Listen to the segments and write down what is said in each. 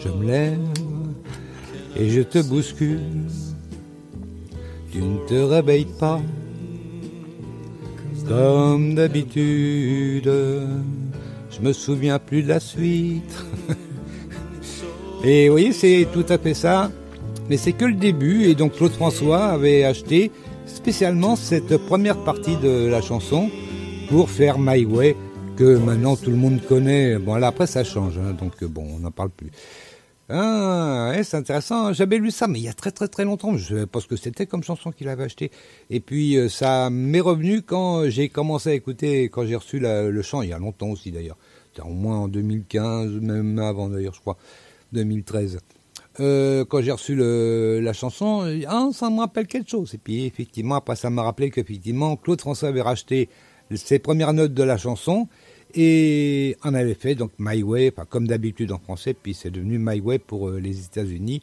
Je me lève et je te bouscule. Tu ne te réveilles pas comme d'habitude. Je me souviens plus de la suite. Et vous voyez, c'est tout à fait ça. Mais c'est que le début. Et donc Claude François avait acheté spécialement cette première partie de la chanson pour faire My Way, que maintenant tout le monde connaît. Bon, là après ça change, hein, donc bon, on n'en parle plus. Ah, ouais, c'est intéressant. J'avais lu ça, mais il y a très très très longtemps. Je savais pas ce que c'était comme chanson qu'il avait acheté. Et puis ça m'est revenu quand j'ai commencé à écouter, quand j'ai reçu le chant, il y a longtemps aussi d'ailleurs. C'était au moins en 2015, même avant d'ailleurs, je crois, 2013. Quand j'ai reçu la chanson, ça me rappelle quelque chose. Et puis effectivement, après ça m'a rappelé qu'effectivement, Claude François avait racheté ses premières notes de la chanson et en avait fait donc My Way, enfin, comme d'habitude en français, puis c'est devenu My Way pour les États-Unis.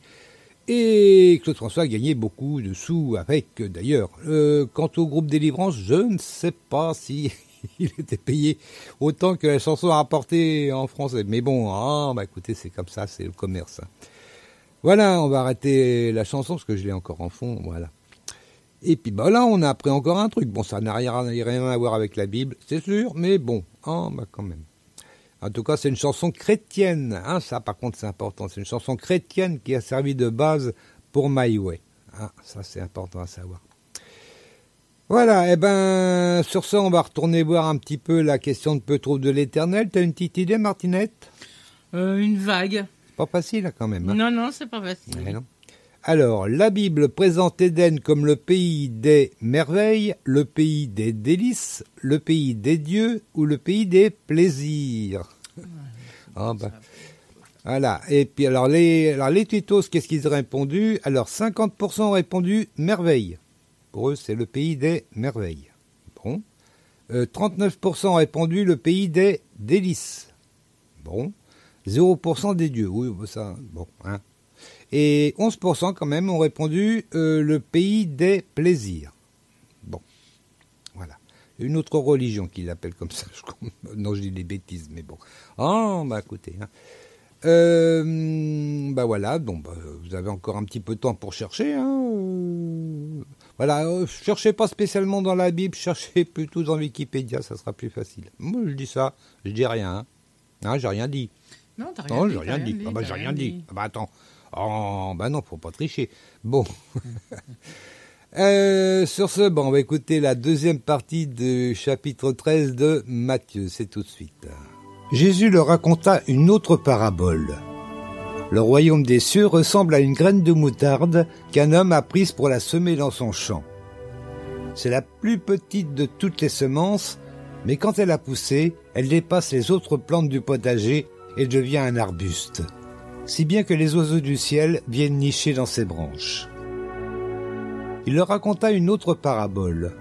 Et Claude François a gagné beaucoup de sous avec, d'ailleurs. Quant au groupe Délivrance, je ne sais pas si il était payé autant que la chanson a rapporté en français. Mais bon, écoutez, c'est comme ça, c'est le commerce. Voilà, on va arrêter la chanson parce que je l'ai encore en fond, voilà. Et puis là, on a appris encore un truc. Bon, ça n'a rien à voir avec la Bible, c'est sûr, mais bon, quand même. En tout cas, c'est une chanson chrétienne. Ça, par contre, c'est important. C'est une chanson chrétienne qui a servi de base pour My Way. Ça, c'est important à savoir. Voilà, sur ça, on va retourner voir un petit peu la question de Peu-trop de l'Éternel. T'as une petite idée, Martinette ? Une vague. C'est pas facile, quand même. Hein. Non, c'est pas facile. Ouais, non. Alors, la Bible présente Éden comme le pays des merveilles, le pays des délices, le pays des dieux ou le pays des plaisirs. Voilà. Et puis, alors les tutos, qu'est-ce qu'ils ont répondu ? Alors, 50% ont répondu merveilles. Pour eux, c'est le pays des merveilles. Bon. 39% ont répondu le pays des délices. Bon. 0% des dieux. Oui, ça, bon, hein. Et 11% quand même ont répondu le pays des plaisirs. Bon, voilà. Une autre religion qui l'appelle comme ça. Non, je dis des bêtises, mais bon. Écoutez. Hein. Voilà, vous avez encore un petit peu de temps pour chercher. Hein. Voilà, cherchez pas spécialement dans la Bible, cherchez plutôt dans Wikipédia, ça sera plus facile. Moi, je dis ça, je dis rien. Hein, j'ai rien dit. Non, t'as rien dit. J'ai rien dit. J'ai rien dit. Attends. Non, faut pas tricher. Bon. Sur ce, on va écouter la deuxième partie du chapitre 13 de Matthieu. C'est tout de suite. Jésus leur raconta une autre parabole. Le royaume des cieux ressemble à une graine de moutarde qu'un homme a prise pour la semer dans son champ. C'est la plus petite de toutes les semences, mais quand elle a poussé, elle dépasse les autres plantes du potager et devient un arbuste, si bien que les oiseaux du ciel viennent nicher dans ses branches. Il leur raconta une autre parabole.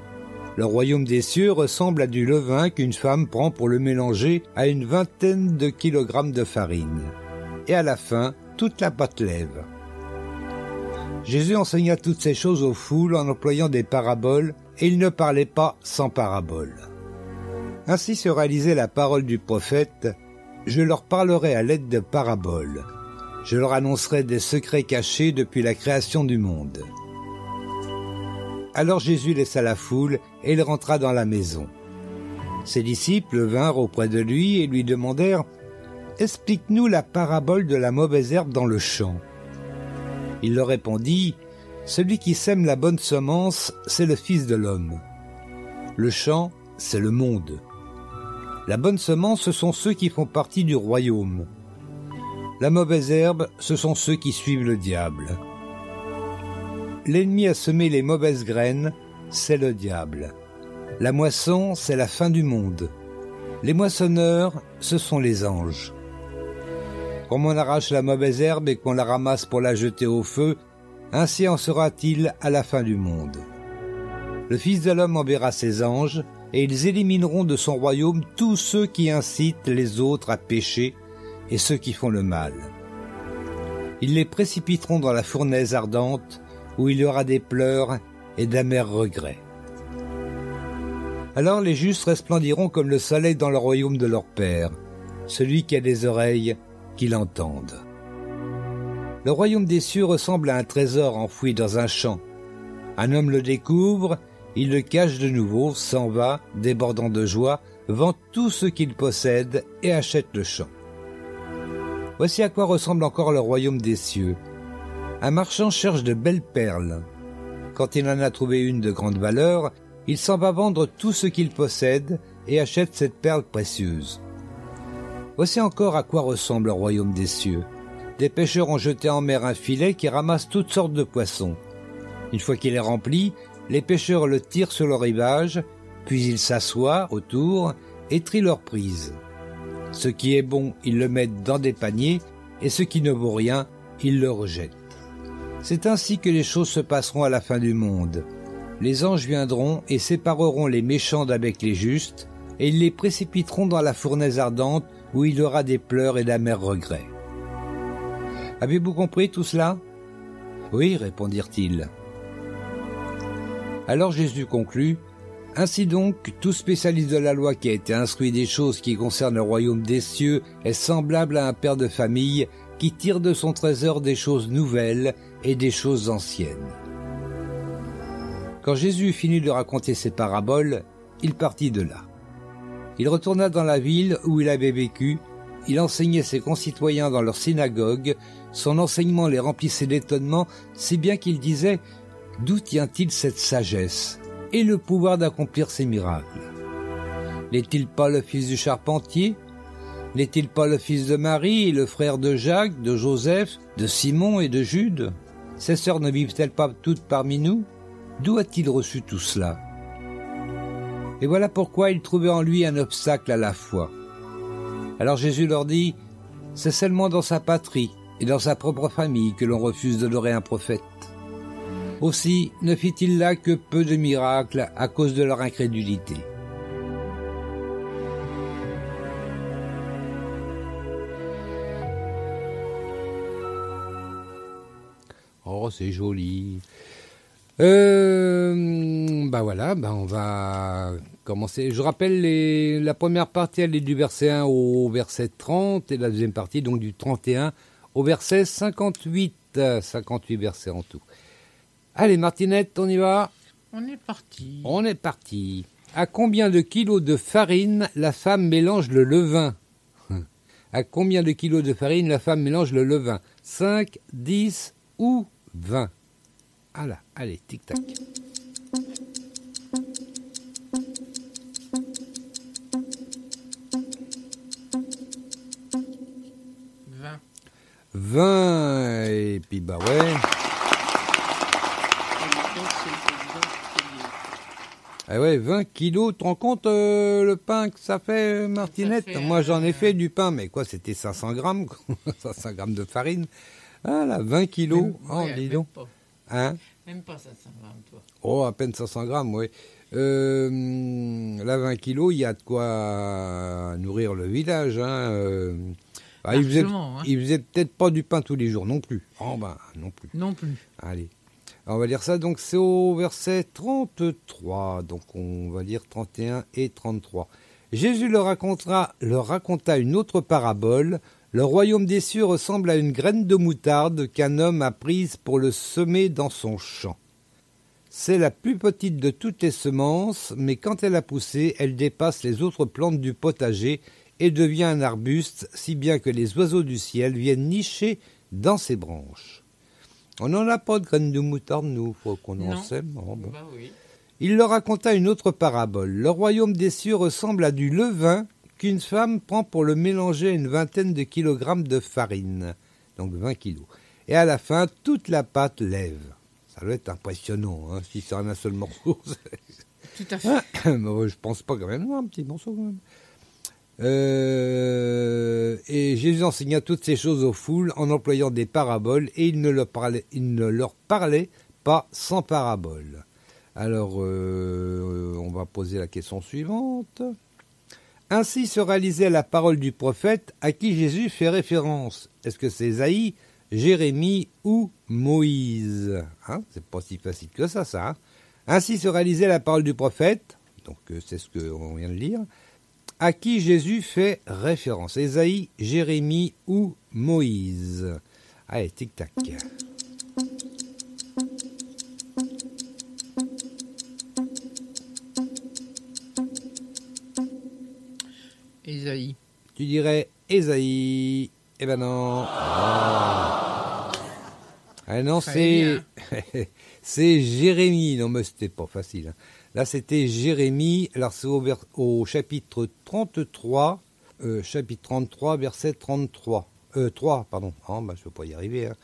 Le royaume des cieux ressemble à du levain qu'une femme prend pour le mélanger à une 20aine de kilogrammes de farine. Et à la fin, toute la pâte lève. Jésus enseigna toutes ces choses aux foules en employant des paraboles, et il ne parlait pas sans paraboles. Ainsi se réalisait la parole du prophète. Je leur parlerai à l'aide de paraboles. Je leur annoncerai des secrets cachés depuis la création du monde. Alors Jésus laissa la foule et il rentra dans la maison. Ses disciples vinrent auprès de lui et lui demandèrent « Explique-nous la parabole de la mauvaise herbe dans le champ. » Il leur répondit « Celui qui sème la bonne semence, c'est le Fils de l'homme. Le champ, c'est le monde. La bonne semence, ce sont ceux qui font partie du royaume. La mauvaise herbe, ce sont ceux qui suivent le diable. L'ennemi a semé les mauvaises graines, c'est le diable. La moisson, c'est la fin du monde. Les moissonneurs, ce sont les anges. Comme on arrache la mauvaise herbe et qu'on la ramasse pour la jeter au feu, ainsi en sera-t-il à la fin du monde. Le Fils de l'homme enverra ses anges, et ils élimineront de son royaume tous ceux qui incitent les autres à pécher et ceux qui font le mal. Ils les précipiteront dans la fournaise ardente, où il y aura des pleurs et d'amers regrets. Alors les justes resplendiront comme le soleil dans le royaume de leur Père. Celui qui a des oreilles, qu'il entende. Le royaume des cieux ressemble à un trésor enfoui dans un champ. Un homme le découvre, il le cache de nouveau, s'en va, débordant de joie, vend tout ce qu'il possède et achète le champ. Voici à quoi ressemble encore le royaume des cieux. Un marchand cherche de belles perles. Quand il en a trouvé une de grande valeur, il s'en va vendre tout ce qu'il possède et achète cette perle précieuse. Voici encore à quoi ressemble le royaume des cieux. Des pêcheurs ont jeté en mer un filet qui ramasse toutes sortes de poissons. Une fois qu'il est rempli, les pêcheurs le tirent sur le rivage, puis ils s'assoient autour et trient leur prise. Ce qui est bon, ils le mettent dans des paniers, et ce qui ne vaut rien, ils le rejettent. C'est ainsi que les choses se passeront à la fin du monde. Les anges viendront et sépareront les méchants d'avec les justes, et ils les précipiteront dans la fournaise ardente, où il y aura des pleurs et d'amers regrets. Avez-vous compris tout cela ? Oui, répondirent-ils. Alors Jésus conclut, « Ainsi donc, tout spécialiste de la loi qui a été instruit des choses qui concernent le royaume des cieux est semblable à un père de famille qui tire de son trésor des choses nouvelles et des choses anciennes. » Quand Jésus finit de raconter ces paraboles, il partit de là. Il retourna dans la ville où il avait vécu, il enseignait ses concitoyens dans leur synagogue, son enseignement les remplissait d'étonnement, si bien qu'il disait « D'où tient-il cette sagesse et le pouvoir d'accomplir ces miracles? N'est-il pas le fils du charpentier? N'est-il pas le fils de Marie et le frère de Jacques, de Joseph, de Simon et de Jude? Ses sœurs ne vivent-elles pas toutes parmi nous? D'où a-t-il reçu tout cela ?» Et voilà pourquoi ils trouvaient en lui un obstacle à la foi. Alors Jésus leur dit, « C'est seulement dans sa patrie et dans sa propre famille que l'on refuse d'honorer un prophète. » Aussi ne fit-il là que peu de miracles à cause de leur incrédulité. Oh, c'est joli. Voilà, on va commencer. Je rappelle, la première partie, elle est du verset 1 au verset 30, et la deuxième partie, donc du 31 au verset 58. 58 versets en tout. Allez, Martinette, on y va? On est parti. On est parti. À combien de kilos de farine la femme mélange le levain? À combien de kilos de farine la femme mélange le levain? 5, 10 ou 20? Ah là, allez, tic-tac. 20, et puis bah ouais. Ah ouais, 20 kilos, tu te rends compte le pain que ça fait, Martinette? Ça fait, moi j'en ai fait du pain, mais quoi, c'était 500 grammes, 500 grammes de farine. Ah là, 20 kilos, même, oh ouais, dis donc. Hein? Même pas 500 grammes, toi. Oh, à peine 500 grammes, oui. Là, 20 kilos, il y a de quoi nourrir le village, hein. Il faisait peut-être pas du pain tous les jours non plus. Oh non plus. Non plus. Allez. Alors, on va lire ça, donc c'est au verset 33, donc on va lire 31 et 33. Jésus leur raconta une autre parabole. Le royaume des cieux ressemble à une graine de moutarde qu'un homme a prise pour le semer dans son champ. C'est la plus petite de toutes les semences, mais quand elle a poussé, elle dépasse les autres plantes du potager et devient un arbuste, si bien que les oiseaux du ciel viennent nicher dans ses branches. On n'en a pas de graines de moutarde, nous, faut qu'on en sème. Oh, bon. Oui. Il leur raconta une autre parabole. Le royaume des cieux ressemble à du levain qu'une femme prend pour le mélanger à une vingtaine de kilogrammes de farine, donc 20 kilos. Et à la fin, toute la pâte lève. Ça doit être impressionnant, hein, si c'est un seul morceau. Tout à fait. Je pense pas quand même, non, un petit morceau quand même. Et Jésus enseigna toutes ces choses aux foules en employant des paraboles, et il ne leur parlait pas sans paraboles. Alors, on va poser la question suivante. Ainsi se réalisait la parole du prophète à qui Jésus fait référence. Est-ce que c'est Ésaïe, Jérémie ou Moïse? C'est pas si facile que ça, hein. Ainsi se réalisait la parole du prophète, donc c'est ce qu'on vient de lire, à qui Jésus fait référence. Ésaïe, Jérémie ou Moïse? Allez, tic-tac. Ésaïe. Tu dirais Ésaïe. Eh ben non. Ah non, c'est c'est Jérémie. Non, mais c'était pas facile. Hein. Là, c'était Jérémie. Alors, c'est au chapitre 33, chapitre 33, verset 33. 3, pardon. Oh, bah, je ne peux pas y arriver. Hein.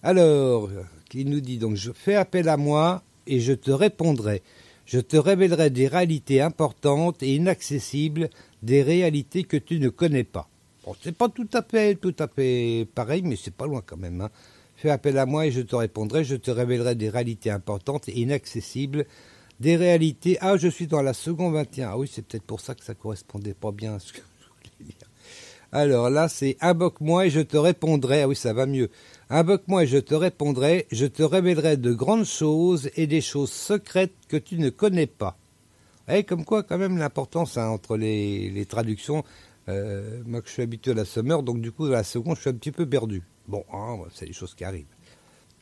Alors, il nous dit donc, je fais appel à moi et je te répondrai. Je te révélerai des réalités importantes et inaccessibles, des réalités que tu ne connais pas. Bon, c'est pas tout à fait pareil, mais c'est pas loin quand même. Hein. Fais appel à moi et je te répondrai. Je te révélerai des réalités importantes et inaccessibles, des réalités. Ah, je suis dans la seconde 21. Ah oui, c'est peut-être pour ça que ça correspondait pas bien à ce que je voulais dire. Alors là, c'est invoque-moi et je te répondrai. Ah oui, ça va mieux. Invoque-moi et je te répondrai. Je te révélerai de grandes choses et des choses secrètes que tu ne connais pas. Et comme quoi, quand même, l'importance hein, entre les traductions. Moi, que je suis habitué à la Summer, donc du coup, à la seconde, je suis un petit peu perdu. Bon, hein, c'est des choses qui arrivent.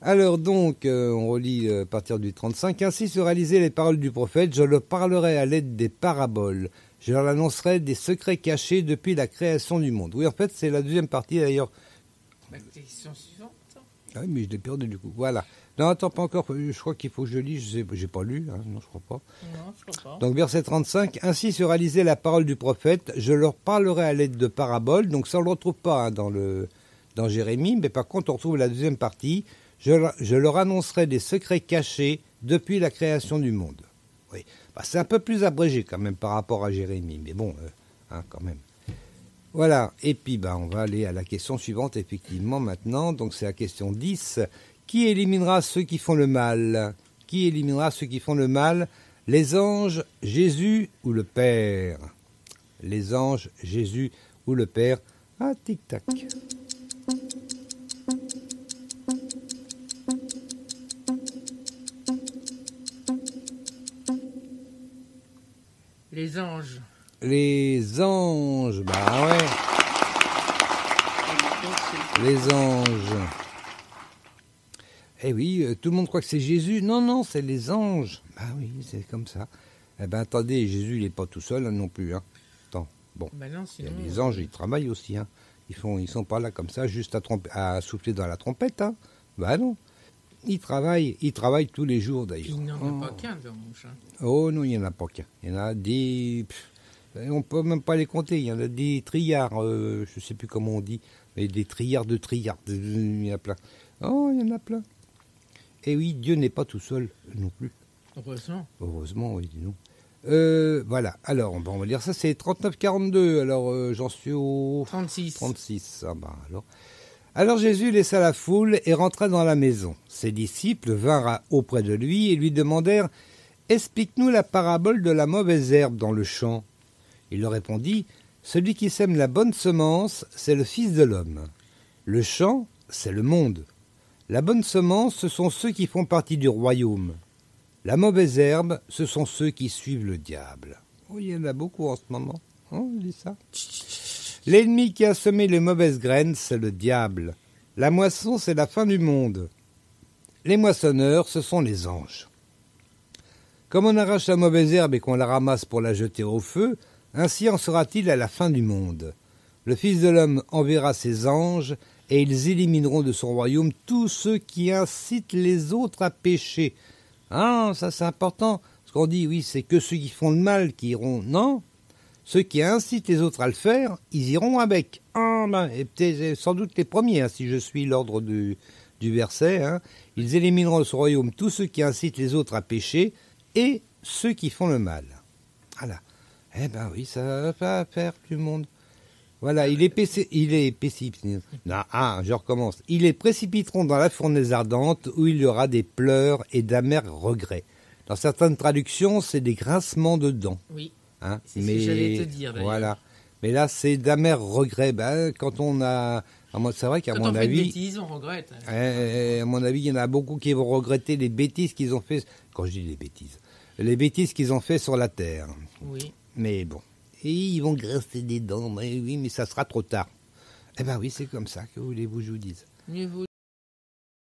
Alors donc, on relit à partir du 35. Ainsi se réalisaient les paroles du prophète. Je leur parlerai à l'aide des paraboles. Je leur annoncerai des secrets cachés depuis la création du monde. Oui, en fait, c'est la deuxième partie d'ailleurs. La question suivante. Ah oui, mais je l'ai perdu du coup. Voilà. Non, attends, pas encore. Je crois qu'il faut que je lise. J'ai pas lu. Hein. Non, je crois pas. Non, je crois pas. Donc, verset 35. Ainsi se réalisait la parole du prophète. Je leur parlerai à l'aide de paraboles. Donc, ça, on ne le retrouve pas hein, dans Jérémie. Mais par contre, on retrouve la deuxième partie. Je leur annoncerai des secrets cachés depuis la création du monde. Oui. Bah, c'est un peu plus abrégé quand même par rapport à Jérémie. Mais bon, hein, quand même. Voilà. Et puis, bah, on va aller à la question suivante, effectivement, maintenant. Donc, c'est la question 10. Qui éliminera ceux qui font le mal? Qui éliminera ceux qui font le mal? Les anges, Jésus ou le Père? Les anges, Jésus ou le Père? Ah, tic-tac. Les anges. Les anges, bah ouais. Les anges. Eh oui, tout le monde croit que c'est Jésus. Non, non, c'est les anges. Bah oui, c'est comme ça. Eh ben attendez, Jésus, il n'est pas tout seul hein, non plus. Hein. Attends, bon. Bah non, sinon, les anges, ils travaillent aussi. Hein. Ils sont pas là comme ça, juste à souffler dans la trompette. Hein. Bah non. Ils travaillent tous les jours d'ailleurs. Il n'y en a pas qu'un d'anges. Hein. Oh non, il n'y en a pas qu'un. Il y en a des... on peut même pas les compter. Il y en a des trillards, je ne sais plus comment on dit, mais des trillards de trillards. Il y en a plein. Oh, il y en a plein. Et oui, Dieu n'est pas tout seul non plus. Heureusement. Heureusement, oui, dis-nous. Voilà, alors on va dire ça, c'est 39-42. Alors j'en suis au 36. 36. Ah bah alors Jésus laissa la foule et rentra dans la maison. Ses disciples vinrent auprès de lui et lui demandèrent « Explique-nous la parabole de la mauvaise herbe dans le champ. » Il leur répondit « Celui qui sème la bonne semence, c'est le Fils de l'homme. Le champ, c'est le monde. La bonne semence, ce sont ceux qui font partie du royaume. La mauvaise herbe, ce sont ceux qui suivent le diable. » Oh, il y en a beaucoup en ce moment. Oh, je dis ça. L'ennemi qui a semé les mauvaises graines, c'est le diable. La moisson, c'est la fin du monde. Les moissonneurs, ce sont les anges. Comme on arrache la mauvaise herbe et qu'on la ramasse pour la jeter au feu, ainsi en sera-t-il à la fin du monde. Le Fils de l'homme enverra ses anges, et ils élimineront de son royaume tous ceux qui incitent les autres à pécher. Ah, ça c'est important. Ce qu'on dit, oui, c'est que ceux qui font le mal qui iront. Non, ceux qui incitent les autres à le faire, ils iront avec. Ah, ben, et peut-être sans doute les premiers, hein, si je suis l'ordre du verset. Hein. Ils élimineront de son royaume tous ceux qui incitent les autres à pécher et ceux qui font le mal. Voilà. Eh ben oui, ça va faire du monde. Voilà, ils les précipiteront dans la fournaise ardente où il y aura des pleurs et d'amers regrets. Dans certaines traductions, c'est des grincements de dents. Oui, hein, c'est ce que j'allais te dire d'ailleurs. Voilà. Mais là, c'est d'amers regrets. Ben, quand on a... C'est vrai qu'à mon avis... Quand on fait des bêtises, on regrette. À mon avis, il y en a beaucoup qui vont regretter les bêtises qu'ils ont fait... Quand je dis les bêtises qu'ils ont fait sur la terre. Oui. Mais bon. Et ils vont grincer des dents, mais oui, mais ça sera trop tard. Eh ben oui, c'est comme ça, que voulez-vous que je vous dise. Mieux vaut